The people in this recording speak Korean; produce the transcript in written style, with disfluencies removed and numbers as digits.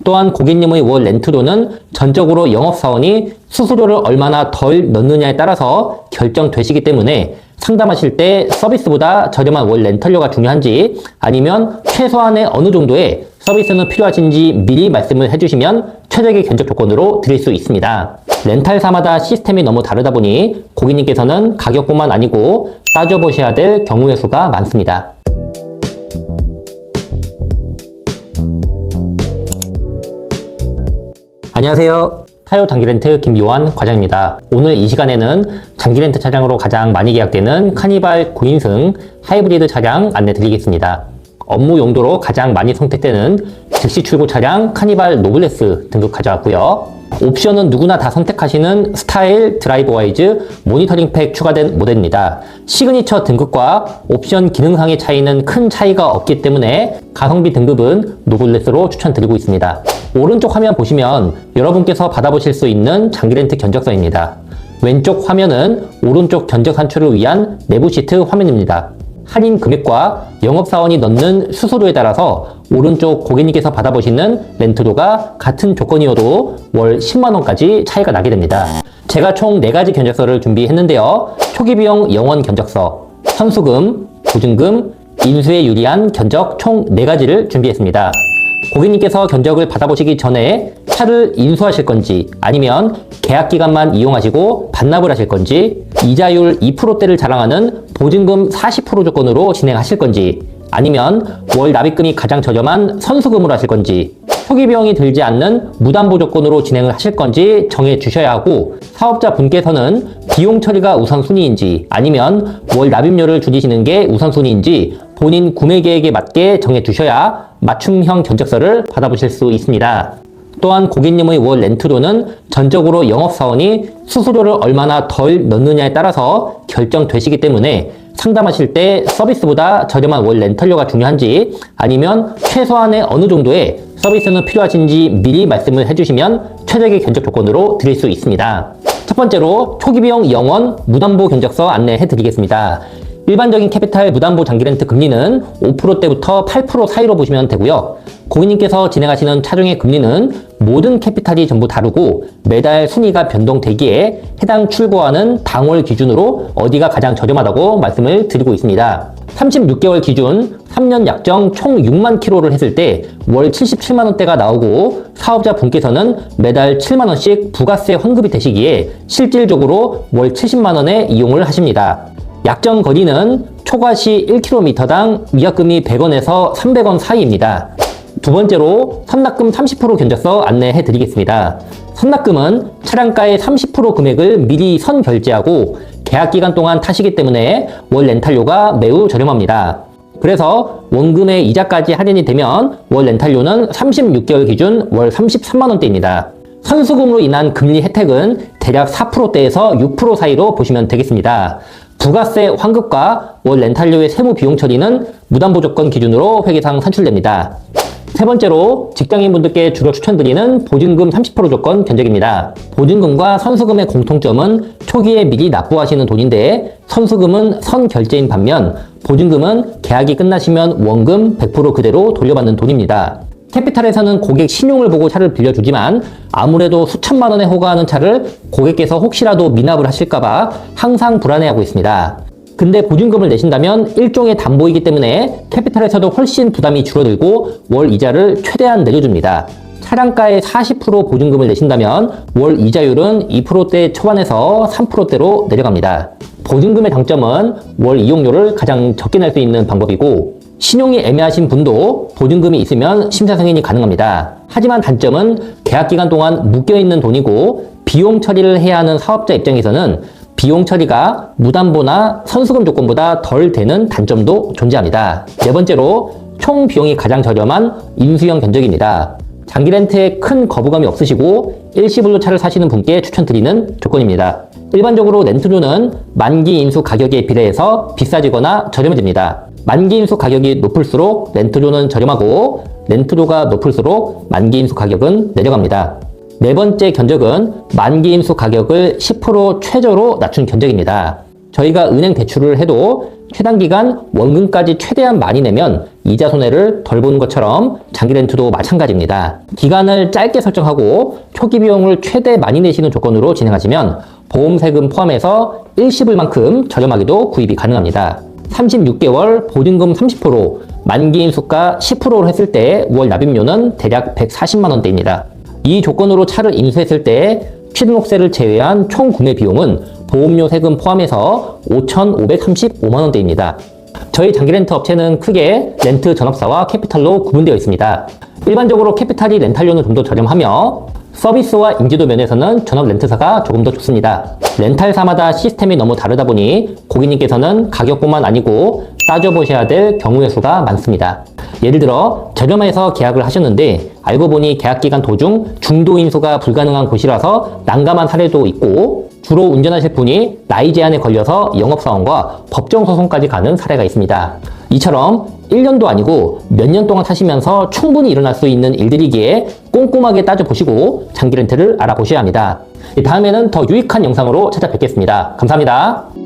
또한 고객님의 월 렌트료는 전적으로 영업사원이 수수료를 얼마나 덜 넣느냐에 따라서 결정되시기 때문에 상담하실 때 서비스보다 저렴한 월 렌탈료가 중요한지 아니면 최소한의 어느 정도의 서비스는 필요하신지 미리 말씀을 해주시면 최적의 견적 조건으로 드릴 수 있습니다. 렌탈사마다 시스템이 너무 다르다 보니 고객님께서는 가격뿐만 아니고 따져보셔야 될 경우의 수가 많습니다. 안녕하세요. 타요 장기렌트 김요한 과장입니다. 오늘 이 시간에는 장기렌트 차량으로 가장 많이 계약되는 카니발 9인승 하이브리드 차량 안내 드리겠습니다. 업무 용도로 가장 많이 선택되는 즉시 출고 차량 카니발 노블레스 등급 가져왔고요. 옵션은 누구나 다 선택하시는 스타일 드라이브 와이즈 모니터링 팩 추가된 모델입니다. 시그니처 등급과 옵션 기능상의 차이는 큰 차이가 없기 때문에 가성비 등급은 노블레스로 추천드리고 있습니다. 오른쪽 화면 보시면 여러분께서 받아보실 수 있는 장기렌트 견적서입니다. 왼쪽 화면은 오른쪽 견적 산출을 위한 내부 시트 화면입니다. 할인 금액과 영업사원이 넣는 수수료에 따라서 오른쪽 고객님께서 받아보시는 렌트료가 같은 조건이어도 월 10만원까지 차이가 나게 됩니다. 제가 총 4가지 견적서를 준비했는데요. 초기비용 영원 견적서, 선수금, 보증금, 인수에 유리한 견적 총 4가지를 준비했습니다. 고객님께서 견적을 받아보시기 전에 차를 인수하실 건지 아니면 계약기간만 이용하시고 반납을 하실 건지 이자율 2%대를 자랑하는 보증금 40% 조건으로 진행하실 건지 아니면 월 납입금이 가장 저렴한 선수금으로 하실 건지 초기비용이 들지 않는 무담보 조건으로 진행을 하실 건지 정해 주셔야 하고 사업자 분께서는 비용 처리가 우선순위인지 아니면 월 납입료를 줄이시는 게 우선순위인지 본인 구매 계획에 맞게 정해 두셔야 맞춤형 견적서를 받아보실 수 있습니다. 또한 고객님의 월 렌트료는 전적으로 영업사원이 수수료를 얼마나 덜 넣느냐에 따라서 결정되시기 때문에 상담하실 때 서비스보다 저렴한 월 렌탈료가 중요한지 아니면 최소한의 어느 정도의 서비스는 필요하신지 미리 말씀을 해주시면 최적의 견적 조건으로 드릴 수 있습니다. 첫 번째로 초기비용 영원 무담보 견적서 안내해 드리겠습니다. 일반적인 캐피탈 무담보 장기렌트 금리는 5%대부터 8% 사이로 보시면 되고요. 고객님께서 진행하시는 차종의 금리는 모든 캐피탈이 전부 다르고 매달 순위가 변동되기에 해당 출고하는 당월 기준으로 어디가 가장 저렴하다고 말씀을 드리고 있습니다. 36개월 기준 3년 약정 총 6만 킬로를 했을 때 월 77만원대가 나오고 사업자 분께서는 매달 7만원씩 부가세 환급이 되시기에 실질적으로 월 70만원에 이용을 하십니다. 약정 거리는 초과시 1km당 위약금이 100원에서 300원 사이입니다. 두 번째로 선납금 30% 견적서 안내해 드리겠습니다. 선납금은 차량가의 30% 금액을 미리 선결제하고 계약기간 동안 타시기 때문에 월 렌탈료가 매우 저렴합니다. 그래서 원금의 이자까지 할인이 되면 월 렌탈료는 36개월 기준 월 33만원대입니다. 선수금으로 인한 금리 혜택은 대략 4%대에서 6% 사이로 보시면 되겠습니다. 부가세 환급과 월 렌탈료의 세무 비용 처리는 무담보 조건 기준으로 회계상 산출됩니다. 세 번째로 직장인분들께 주로 추천드리는 보증금 30% 조건 견적입니다. 보증금과 선수금의 공통점은 초기에 미리 납부하시는 돈인데 선수금은 선결제인 반면 보증금은 계약이 끝나시면 원금 100% 그대로 돌려받는 돈입니다. 캐피탈에서는 고객 신용을 보고 차를 빌려주지만 아무래도 수천만 원에 호가하는 차를 고객께서 혹시라도 미납을 하실까봐 항상 불안해하고 있습니다. 근데 보증금을 내신다면 일종의 담보이기 때문에 캐피탈에서도 훨씬 부담이 줄어들고 월 이자를 최대한 내려줍니다. 차량가의 40% 보증금을 내신다면 월 이자율은 2%대 초반에서 3%대로 내려갑니다. 보증금의 장점은 월 이용료를 가장 적게 낼 수 있는 방법이고 신용이 애매하신 분도 보증금이 있으면 심사승인이 가능합니다. 하지만 단점은 계약기간 동안 묶여있는 돈이고 비용 처리를 해야 하는 사업자 입장에서는 비용 처리가 무담보나 선수금 조건보다 덜 되는 단점도 존재합니다. 네 번째로 총 비용이 가장 저렴한 인수형 견적입니다. 장기 렌트에 큰 거부감이 없으시고 일시불로 차를 사시는 분께 추천드리는 조건입니다. 일반적으로 렌트료는 만기 인수 가격에 비례해서 비싸지거나 저렴해집니다. 만기 인수 가격이 높을수록 렌트료는 저렴하고 렌트료가 높을수록 만기 인수 가격은 내려갑니다. 네 번째 견적은 만기 인수 가격을 10% 최저로 낮춘 견적입니다. 저희가 은행 대출을 해도 최단기간 원금까지 최대한 많이 내면 이자 손해를 덜 보는 것처럼 장기 렌트도 마찬가지입니다. 기간을 짧게 설정하고 초기 비용을 최대 많이 내시는 조건으로 진행하시면 보험 세금 포함해서 일시불만큼 저렴하게도 구입이 가능합니다. 36개월 보증금 30%, 만기인 수가 10%로 했을 때 월 납입료는 대략 140만 원대입니다. 이 조건으로 차를 인수했을 때 취등록세를 제외한 총 구매 비용은 보험료 세금 포함해서 5,535만 원대입니다. 저희 장기 렌트 업체는 크게 렌트 전업사와 캐피탈로 구분되어 있습니다. 일반적으로 캐피탈이 렌탈료는 좀 더 저렴하며 서비스와 인지도 면에서는 전업 렌트사가 조금 더 좋습니다. 렌탈사마다 시스템이 너무 다르다 보니 고객님께서는 가격뿐만 아니고 따져보셔야 될 경우의 수가 많습니다. 예를 들어 저렴해서 계약을 하셨는데 알고 보니 계약기간 도중 중도 인수가 불가능한 곳이라서 난감한 사례도 있고, 주로 운전하실 분이 나이 제한에 걸려서 영업사원과 법정소송까지 가는 사례가 있습니다. 이처럼 1년도 아니고 몇 년 동안 타시면서 충분히 일어날 수 있는 일들이기에 꼼꼼하게 따져보시고 장기 렌트를 알아보셔야 합니다. 다음에는 더 유익한 영상으로 찾아뵙겠습니다. 감사합니다.